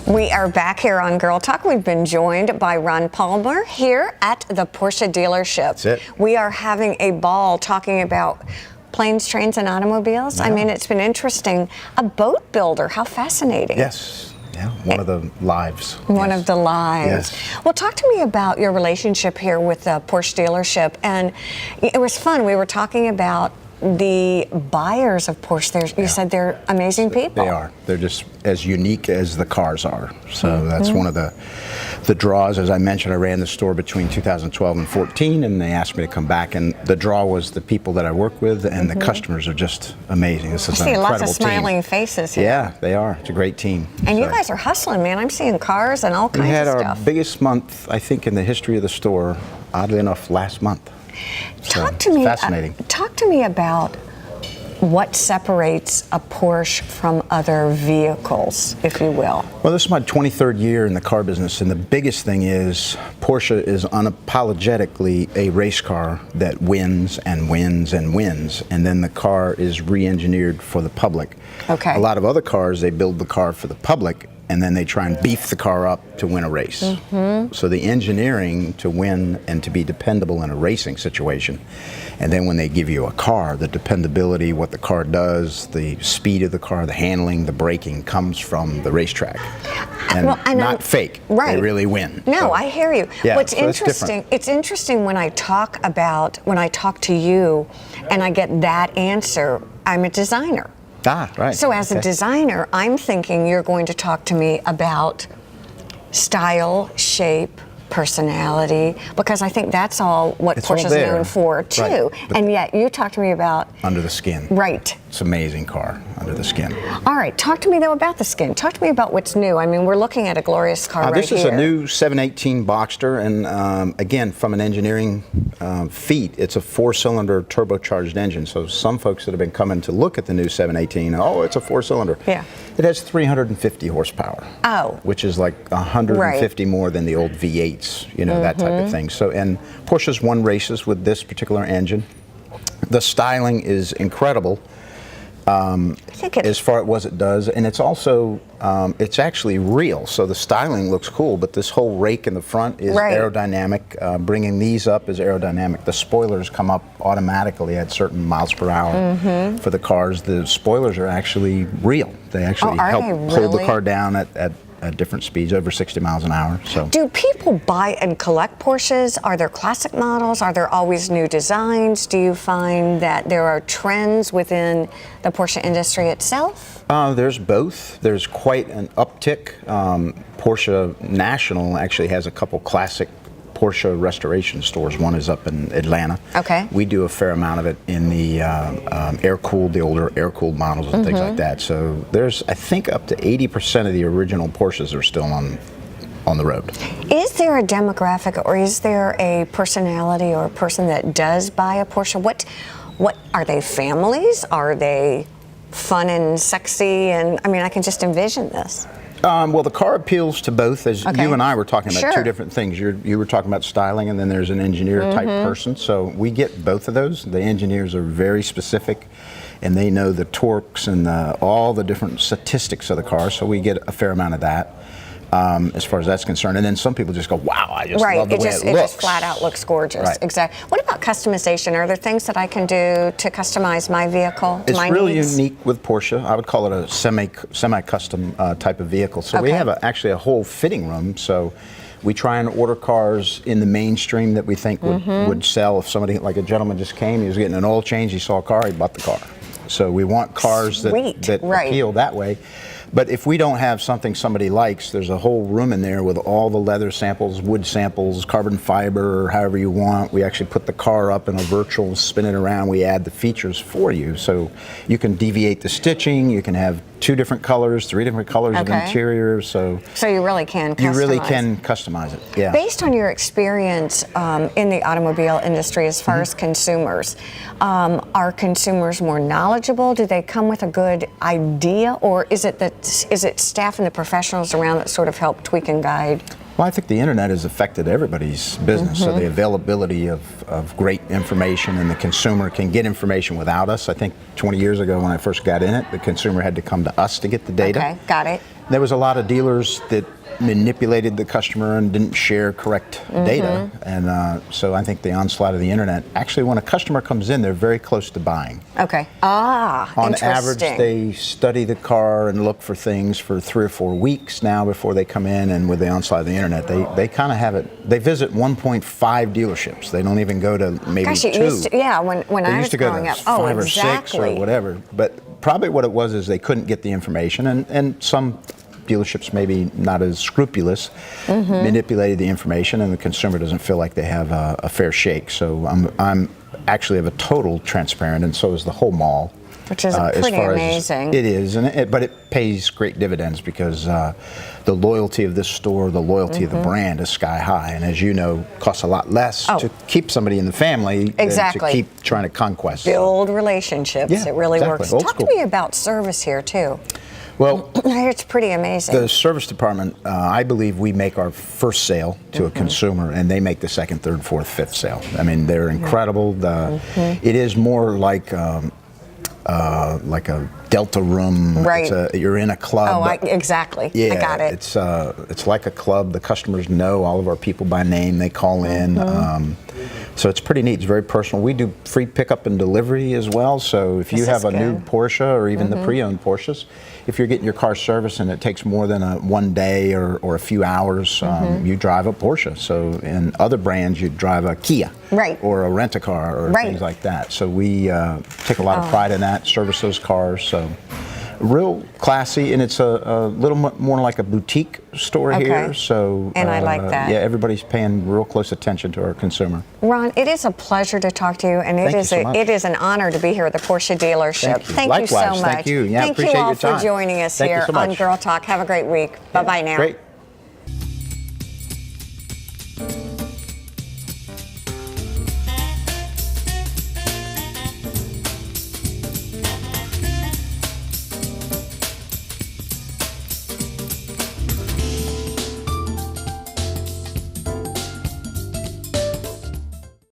We are back here on Girl Talk. We've been joined by Ron Palmer here at the Porsche dealership. That's it. We are having a ball talking about planes, trains, and automobiles. Yeah. I mean, it's been interesting. A boat builder, how fascinating. Yes. Yeah, one of the lives. One of the lives. Yes. Well, talk to me about your relationship here with the Porsche dealership. And it was fun. We were talking about the buyers of Porsche. You said they're amazing people. They are. They're just as unique as the cars are. So that's one of the draws. As I mentioned, I ran the store between 2012 and 14, and they asked me to come back. And the draw was the people that I work with, and the customers are just amazing. This is an incredible team. I see lots of smiling faces here. Yeah, they are. It's a great team. And you guys are hustling, man. I'm seeing cars and all kinds of stuff. We had our biggest month, I think, in the history of the store, oddly enough, last month. Talk to me. Fascinating. Talk to me about what separates a Porsche from other vehicles, if you will. Well, this is my 23rd year in the car business, and the biggest thing is Porsche is unapologetically a race car that wins and wins and wins, and then the car is re-engineered for the public. Okay. A lot of other cars, they build the car for the public, and then they try and beef the car up to win a race. So the engineering to win and to be dependable in a racing situation, and then when they give you a car, the dependability, what the car does, the speed of the car, the handling, the braking comes from the racetrack. And, not fake. Right. They really win. No, so, I hear you. Yeah, What's so interesting, it's interesting when I talk to you and I get that answer. I'm a designer. Ah, right. So as a designer, I'm thinking you're going to talk to me about style, shape, personality, because I think that's all what Porsche is known for too. Right. And yet you talk to me about under the skin. Right. It's an amazing car under the skin. All right, talk to me though about the skin. Talk to me about what's new. I mean, we're looking at a glorious car right here. This is a new 718 Boxster, and again, from an engineering feat, it's a 4-cylinder turbocharged engine. So some folks that have been coming to look at the new 718, oh, it's a 4-cylinder. Yeah. It has 350 horsepower. Oh. Which is like 150 more than the old V8s, you know, that type of thing. So, and Porsche's won races with this particular engine. The styling is incredible. As far as what it does, and it's also it's actually real, so the styling looks cool, but this whole rake in the front is aerodynamic. Bringing these up is aerodynamic. The spoilers come up automatically at certain miles per hour for the cars. The spoilers are actually real. They actually help hold the car down at different speeds, over 60 miles an hour. So, do people buy and collect Porsches? Are there classic models? Are there always new designs? Do you find that there are trends within the Porsche industry itself? There's both. There's quite an uptick. Porsche National actually has a couple classic Porsche restoration stores. One is up in Atlanta. Okay. We do a fair amount of it in the the older air-cooled models and things like that. So there's, I think, up to 80% of the original Porsches are still on the road. Is there a demographic, or is there a personality or a person that does buy a Porsche? What are they? Families? Are they fun and sexy? And I mean, I can just envision this. Well, the car appeals to both, as you and I were talking about two different things. You were talking about styling, and then there's an engineer type person. So we get both of those. The engineers are very specific, and they know the torques and all the different statistics of the car. So we get a fair amount of that. As far as that's concerned. And then some people just go, wow, I just love the way it looks. It just flat out looks gorgeous. Right. Exactly. What about customization? Are there things that I can do to customize my vehicle to my needs? It's really unique with Porsche. I would call it a semi-custom type of vehicle. So we have actually a whole fitting room. So we try and order cars in the mainstream that we think would sell. If somebody, like a gentleman just came, he was getting an oil change, he saw a car, he bought the car. So we want cars that appeal that way. But if we don't have something somebody likes, there's a whole room in there with all the leather samples, wood samples, carbon fiber, however you want. We actually put the car up in a virtual, spin it around. We add the features for you. So you can deviate the stitching. You can have 2 different colors, 3 different colors of interior. So you really can customize. You really can customize it, yeah. Based on your experience in the automobile industry as far as consumers, are consumers more knowledgeable? Do they come with a good idea? Or is it staff and the professionals around that sort of help tweak and guide? Well, I think the internet has affected everybody's business, so the availability of great information, and the consumer can get information without us. I think 20 years ago when I first got in it, the consumer had to come to us to get the data. Okay, got it. There was a lot of dealers that manipulated the customer and didn't share correct data, and so I think the onslaught of the internet, actually when a customer comes in, they're very close to buying. Okay. On Interesting. average, they study the car and look for things for 3 or 4 weeks now before they come in, and with the onslaught of the internet, they kind of have it. They visit 1.5 dealerships. They don't even go to maybe Gosh, 2. it used to, yeah, when They I used was to go growing to up. 5 or 6 or whatever. But probably what it was is they couldn't get the information, and some dealerships maybe not as scrupulous manipulated the information, and the consumer doesn't feel like they have a fair shake. So I'm actually of a total transparent, and so is the whole mall. Which is pretty amazing. It is, but it pays great dividends because the loyalty of this store, the loyalty of the brand is sky high, and as you know, costs a lot less to keep somebody in the family than to keep trying to conquest. Build relationships. Yeah, it really exactly. works. Old Talk school. to me about service here too. Well, It's pretty amazing. the service department, I believe we make our first sale to a consumer, and they make the second, third, fourth, fifth sale. I mean, they're incredible. It is more like a Delta room. Right. You're in a club. Exactly. Yeah, I got it. It's like a club. The customers know all of our people by name. They call in. So it's pretty neat. It's very personal. We do free pickup and delivery as well. So if you have a new Porsche or even the pre-owned Porsches, if you're getting your car serviced and it takes more than one day or a few hours, you drive a Porsche. So in other brands, you drive a Kia. Right. Or a rent-a-car or things like that. So we take a lot of pride in that, service those cars. So real classy, and it's a little more like a boutique store here. So and I like that. Yeah, everybody's paying real close attention to our consumer. Ron, it is a pleasure to talk to you, and Thank you so much. it is an honor to be here at the Porsche dealership. Thank you. Thank you so Likewise. much. Thank you. Yeah, Thank you appreciate all your for time. joining us Thank you here so much. on Girl Talk. Have a great week. Bye bye now. Great.